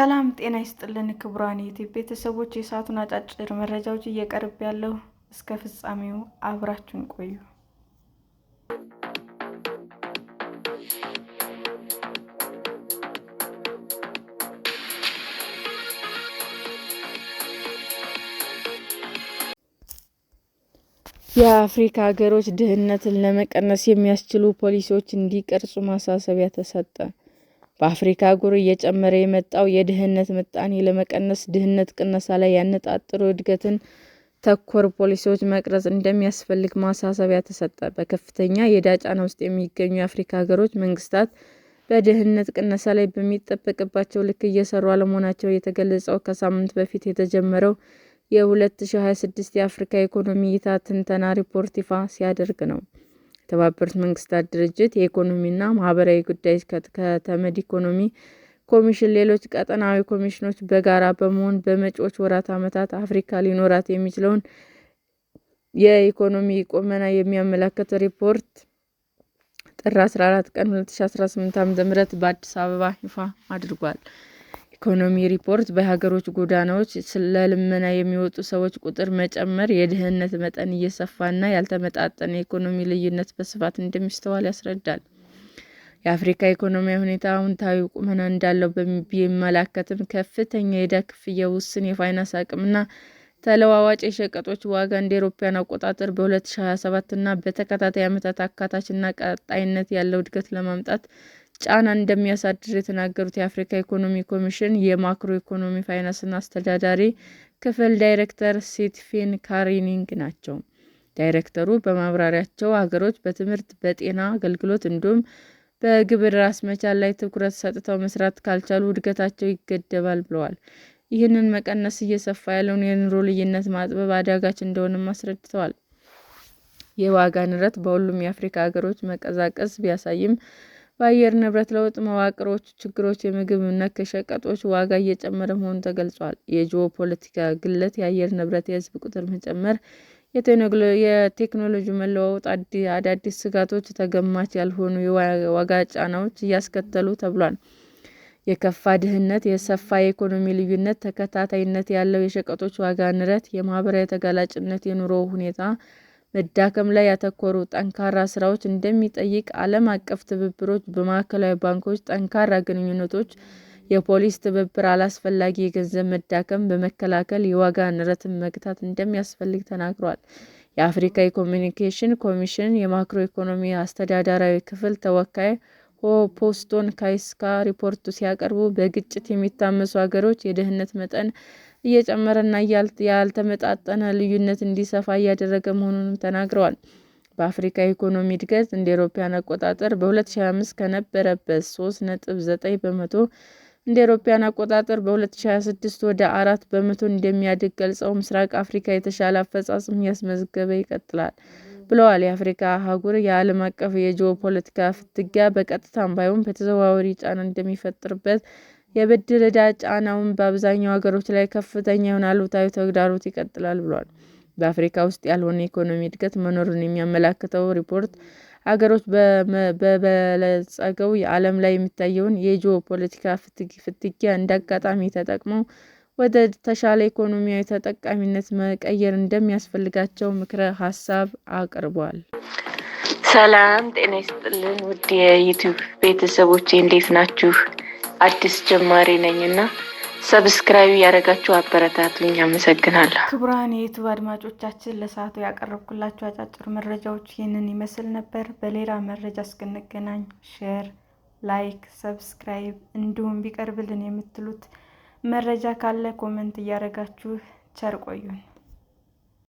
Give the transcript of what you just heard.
ሰላም ጤና ይስጥልን ክቡራን የዩቲዩብ ቤተሰቦች፣ የሰዓቱን አጫጭር መረጃዎች እየቀርብ ያለው እስከ ፍጻሜው አብራችሁን ቆዩ። የአፍሪካ ሀገሮች ድህነትን ለመቀነስ የሚያስችሉ ፖሊሲዎች እንዲቀርጹ ማሳሰቢያ ተሰጠ። በአፍሪካ አህጉር እየጨመረ የመጣው የድህነት ምጣኔ ለመቀነስ ድህነት ቅነሳ ላይ ያነጣጠሩ እድገትን ተኮር ፖሊሲዎች መቅረጽ እንደሚያስፈልግ ማሳሰቢያ ተሰጠ። በከፍተኛ የዕዳ ጫና ውስጥ የሚገኙ የአፍሪካ ሀገሮች መንግስታት በድህነት ቅነሳ ላይ በሚጠበቅባቸው ልክ እየሰሩ አለመሆናቸው የተገለጸው ከሳምንት በፊት የተጀመረው የ2026 የአፍሪካ ኢኮኖሚ እይታ ትንተና ሪፖርት ይፋ ሲያደርግ ነው። የተባበሩት መንግስታት ድርጅት የኢኮኖሚና ማህበራዊ ጉዳዮች ከተመድ ኢኮኖሚ ኮሚሽን ሌሎች ቀጠናዊ ኮሚሽኖች በጋራ በመሆን በመጪዎቹ ዓመታት አፍሪካ ሊኖራት የሚችለውን የኢኮኖሚ ቁመና የሚያመለክት ሪፖርት ጥር 14 ቀን 2018 ዓ.ም በአዲስ አበባ ይፋ አድርጓል። ኢኮኖሚ ሪፖርት በሀገሮች ጎዳናዎች ለልመና የሚወጡ ሰዎች ቁጥር መጨመር፣ የድህነት መጠን እየሰፋና ያልተመጣጠነ የኢኮኖሚ ልዩነት በስፋት እንደሚስተዋል ያስረዳል። የአፍሪካ ኢኮኖሚያዊ ሁኔታ አዎንታዊ ቁመና እንዳለው ቢመለከትም ከፍተኛ የዕዳ ክፍያ፣ ውስን የፋይናንስ አቅምና ተለዋዋጭ የሸቀጦች ዋጋ እንደ አውሮፓውያን አቆጣጠር በ2027 እና በተከታታይ ዓመታት አካታችና ቀጣይነት ያለው እድገት ለማምጣት ጫና እንደሚያሳድር የተናገሩት የአፍሪካ ኢኮኖሚ ኮሚሽን የማክሮ ኢኮኖሚ ፋይናንስና አስተዳደር ክፍል ዳይሬክተር ስቴፈን ካሪንግ ናቸው። ዳይሬክተሩ በማብራሪያቸው ሀገሮች በትምህርት፣ በጤና አገልግሎት እንዲሁም በግብር ራስ መቻል ላይ ትኩረት ሰጥተው መስራት ካልቻሉ እድገታቸው ይገደባል ብለዋል። ይህንን መቀነስ እየሰፋ ያለውን የኑሮ ልዩነት ማጥበብ አዳጋች እንደሆነም አስረድተዋል። የዋጋ ንረት በሁሉም የአፍሪካ ሀገሮች መቀዛቀዝ ቢያሳይም በአየር ንብረት ለውጥ መዋቅሮች ችግሮች የምግብ ነክ ሸቀጦች ዋጋ እየጨመረ መሆኑ ተገልጿል። የጂኦፖለቲካ ግለት፣ የአየር ንብረት፣ የህዝብ ቁጥር መጨመር፣ የቴክኖሎጂ መለዋወጥ አዳዲስ ስጋቶች ተገማች ያልሆኑ የዋጋ ጫናዎች እያስከተሉ ተብሏል። የከፋ ድህነት፣ የሰፋ የኢኮኖሚ ልዩነት፣ ተከታታይነት ያለው የሸቀጦች ዋጋ ንረት፣ የማህበራዊ ተጋላጭነት፣ የኑሮ ሁኔታ መዳከም ላይ ያተኮሩ ጠንካራ ስራዎች እንደሚጠይቅ ዓለም አቀፍ ትብብሮች፣ በማዕከላዊ ባንኮች ጠንካራ ግንኙነቶች፣ የፖሊሲ ትብብር፣ አላስፈላጊ የገንዘብ መዳከም በመከላከል የዋጋ ንረትን መግታት እንደሚያስፈልግ ተናግረዋል። የአፍሪካ ኮሚኒኬሽን ኮሚሽን የማክሮ ኢኮኖሚ አስተዳደራዊ ክፍል ተወካይ ሆፖስቶን ካይስካ ሪፖርቱ ሲያቀርቡ በግጭት የሚታመሱ ሀገሮች የድህነት መጠን እየጨመረና ያልተመጣጠነ ልዩነት እንዲሰፋ እያደረገ መሆኑንም ተናግረዋል። በአፍሪካ ኢኮኖሚ እድገት እንደ አውሮፓውያን አቆጣጠር በ2025 ከነበረበት 3.9 በመቶ እንደ አውሮፓውያን አቆጣጠር በ2026 ወደ 4 በመቶ እንደሚያድግ ገልጸው ምስራቅ አፍሪካ የተሻለ አፈጻጸም እያስመዘገበ ይቀጥላል ብለዋል። የአፍሪካ አህጉር የዓለም አቀፍ የጂኦፖለቲካ ፍትጊያ በቀጥታም ባይሆን በተዘዋዋሪ ጫና እንደሚፈጥርበት፣ የብድር ዕዳ ጫናውም በአብዛኛው ሀገሮች ላይ ከፍተኛ የሆነ አሉታዊ ተግዳሮት ይቀጥላል ብለዋል። በአፍሪካ ውስጥ ያልሆነ የኢኮኖሚ እድገት መኖሩን የሚያመለክተው ሪፖርት ሀገሮች በበለጸገው ዓለም ላይ የሚታየውን የጂኦፖለቲካ ፍትጊያ እንደ አጋጣሚ ተጠቅመው ወደ ተሻለ ኢኮኖሚያዊ ተጠቃሚነት መቀየር እንደሚያስፈልጋቸው ምክረ ሀሳብ አቅርቧል። ሰላም ጤና ይስጥልን ውድ የዩቲዩብ ቤተሰቦቼ እንዴት ናችሁ? አዲስ ጀማሪ ነኝና ሰብስክራይብ ያደረጋችሁ አበረታቱኝ። አመሰግናለሁ። ክቡራን የዩቲዩብ አድማጮቻችን ለሰዓቱ ያቀረብኩላችሁ አጫጭር መረጃዎች ይህንን ይመስል ነበር። በሌላ መረጃ እስክንገናኝ ሼር፣ ላይክ፣ ሰብስክራይብ እንዲሁም ቢቀርብልን የምትሉት መረጃ ካለ ኮሜንት እያደረጋችሁ ቸር ቆዩን።